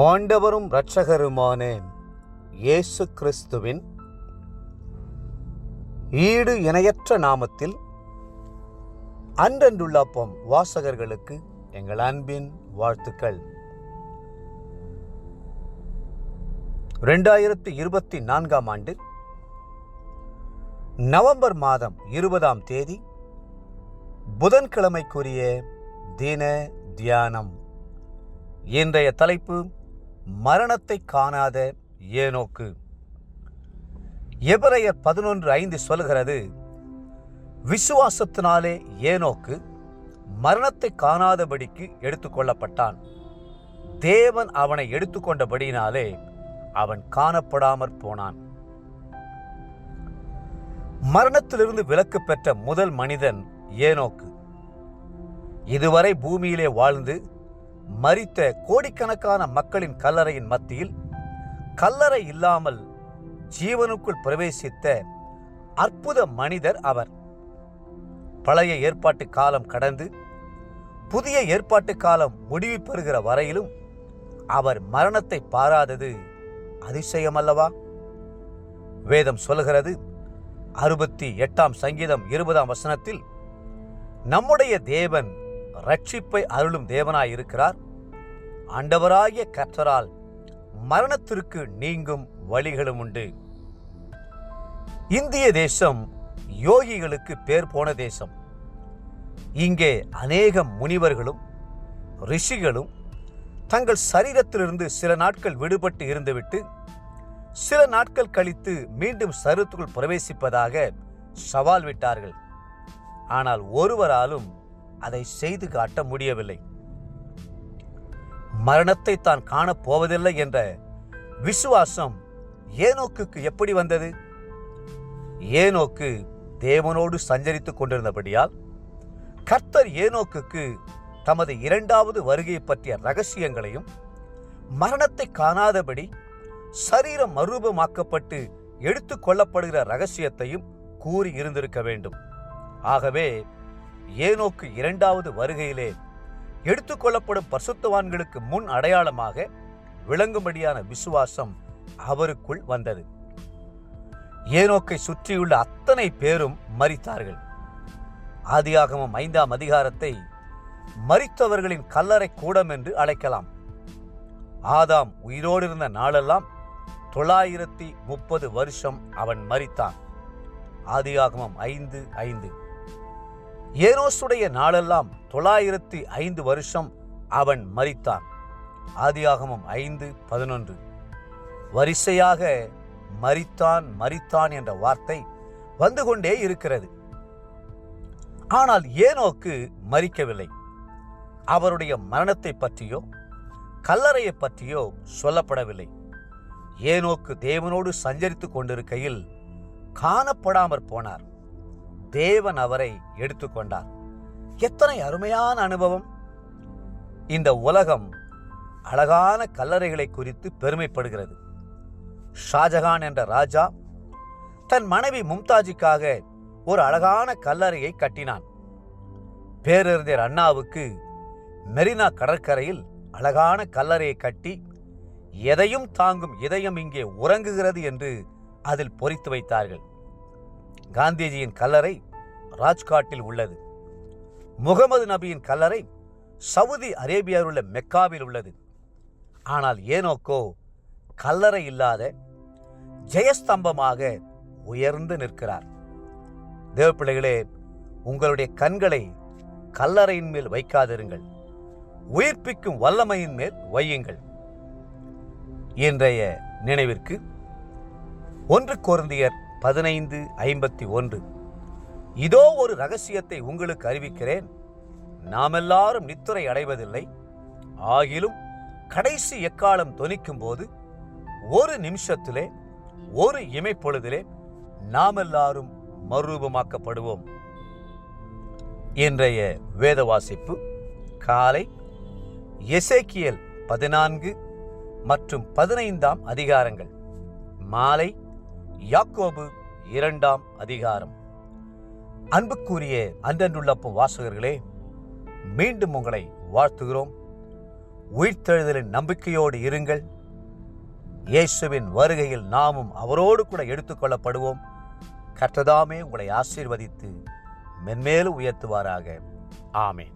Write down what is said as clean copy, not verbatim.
ஆண்டவரும் இரட்சகருமான இயேசு கிறிஸ்துவின் ஈடு இணையற்ற நாமத்தில் அன்றன்றுள்ளப்பம் வாசகர்களுக்கு எங்கள் அன்பின் வாழ்த்துக்கள். 2024 ஆண்டு நவம்பர் மாதம் 20ஆம் தேதி புதன்கிழமைக்குரிய தின தியானம். இன்றைய தலைப்பு மரணத்தை காணாத ஏனோக்கு. எபிரெயர் 11:5 சொல்கிறது, விசுவாசத்தினாலே ஏனோக்கு மரணத்தை காணாதபடிக்கு எடுத்துக்கொள்ளப்பட்டான். தேவன் அவனை எடுத்துக்கொண்டபடியினாலே அவன் காணப்படாமற் போனான். மரணத்திலிருந்து விலக்கு பெற்ற முதல் மனிதன் ஏனோக்கு. இதுவரை பூமியிலே வாழ்ந்து மரித்த கோடிக்கணக்கான மக்களின் கல்லறையின் மத்தியில் கல்லறை இல்லாமல் ஜீவனுக்குள் பிரவேசித்த அற்புத மனிதர் அவர். பழைய ஏற்பாட்டு காலம் கடந்து புதிய ஏற்பாட்டு காலம் முடிவு பெறுகிற வரையிலும் அவர் மரணத்தை பாராதது அதிசயமல்லவா? வேதம் சொல்கிறது, 68ஆம் சங்கீதம் 20ஆம் வசனத்தில், நம்முடைய தேவன் ரட்சிப்பை அருளும் தேவனாயிருக்கிறார். ஆண்டவராகிய கர்த்தரால் மரணத்திற்கு நீங்கும் வழிகளும் உண்டு. இந்திய தேசம் யோகிகளுக்கு பேர் போன தேசம். இங்கே அநேக முனிவர்களும் ரிஷிகளும் தங்கள் சரீரத்திலிருந்து சில நாட்கள் விடுபட்டு இருந்துவிட்டு சில நாட்கள் கழித்து மீண்டும் சரீரத்துக்குள் பிரவேசிப்பதாக சவால் விட்டார்கள். ஆனால் ஒருவராலும் அதை செய்து காட்ட முடியவில்லை. மரணத்தை தான் காணப்போவதில்லை என்ற விசுவாசம் ஏனோக்குக்கு எப்படி வந்தது? ஏனோக்கு தேவனோடு சஞ்சரித்துக் கொண்டிருந்தபடியால் கர்த்தர் ஏனோக்குக்கு தமது 2வது வருகை பற்றிய ரகசியங்களையும் மரணத்தை காணாதபடி சரீரம் மறுரூபமாக்கப்பட்டு எடுத்து கொள்ளப்படுகிற ரகசியத்தையும் கூறி இருந்திருக்க வேண்டும். ஆகவே ஏனோக்கு 2வது வருகையிலே எடுத்துக்கொள்ளப்படும் பரிசுத்தவான்களுக்கு முன் அடையாளமாக விளங்கும்படியான விசுவாசம் அவருக்குள் வந்தது. ஏனோக்கை சுற்றியுள்ள அத்தனை பேரும் மரித்தார்கள். ஆதியாகமம் 5ஆம் அதிகாரத்தை மரித்தவர்களின் கல்லறை கூடம் என்று அழைக்கலாம். ஆதாம் உயிரோடு இருந்த நாளெல்லாம் 930 வருஷம் அவன் மரித்தான். ஆதியாகமம் 5:5. ஏனோசுடைய நாளெல்லாம் 905 வருஷம் அவன் மரித்தான். ஆதியாகமம் 5:11. வரிசையாக மரித்தான் மரித்தான் என்ற வார்த்தை வந்து கொண்டே இருக்கிறது. ஆனால் ஏனோக்கு மரிக்கவில்லை. அவருடைய மரணத்தை பற்றியோ கல்லறையை பற்றியோ சொல்லப்படவில்லை. ஏனோக்கு தேவனோடு சஞ்சரித்துக் கொண்டிருக்கையில் காணப்படாமற் போனார். தேவன் அவரை எடுத்துக்கொண்டார். எத்தனை அருமையான அனுபவம்! இந்த உலகம் அழகான கல்லறைகளை குறித்து பெருமைப்படுகிறது. ஷாஜகான் என்ற ராஜா தன் மனைவி மும்தாஜுக்காக ஒரு அழகான கல்லறையை கட்டினான். பேரறிஞர் அண்ணாவுக்கு மெரினா கடற்கரையில் அழகான கல்லறையை கட்டி, எதையும் தாங்கும் இதயம் இங்கே உறங்குகிறது என்று அதில் பொறித்து வைத்தார்கள். காந்திஜியின் கல்லறை ராஜ்காட்டில் உள்ளது. முகமது நபியின் கல்லறை சவுதி அரேபியாவில் உள்ள மெக்காவில் உள்ளது. ஆனால் ஏனோக்கோ கல்லறை இல்லாத ஜெயஸ்தம்பமாக உயர்ந்து நிற்கிறார். தேவப்பிள்ளைகளே, உங்களுடைய கண்களை கல்லறையின் மேல் வைக்காதிருங்கள், உயிர்ப்பிக்கும் வல்லமையின் மேல் வையுங்கள். இன்றைய நினைவிற்கு 1 கொரிந்தியர் 15:51. இதோ ஒரு இரகசியத்தை உங்களுக்கு அறிவிக்கிறேன், நாமெல்லாரும் நித்திரை அடைவதில்லை, ஆகிலும் கடைசி எக்காலம் தொனிக்கும் போது ஒரு நிமிஷத்திலே ஒரு இமைப்பொழுதிலே நாமெல்லாரும் மறுரூபமாக்கப்படுவோம். இன்றைய வேத வாசிப்பு காலை எசேக்கியேல் 14 மற்றும் 15ஆம் அதிகாரங்கள், மாலை யாக்கோபு 2ஆம் அதிகாரம். அன்புக்குரிய அன்றன்றுள்ளப்பம் வாசகர்களே, மீண்டும் உங்களை வாழ்த்துகிறோம். உயிர்த்தெழுதலின் நம்பிக்கையோடு இருங்கள். இயேசுவின் வருகையில் நாமும் அவரோடு கூட எடுத்துக்கொள்ளப்படுவோம். கர்த்தர் தாமே உங்களை ஆசீர்வதித்து மென்மேலும் உயர்த்துவாராக. ஆமென்.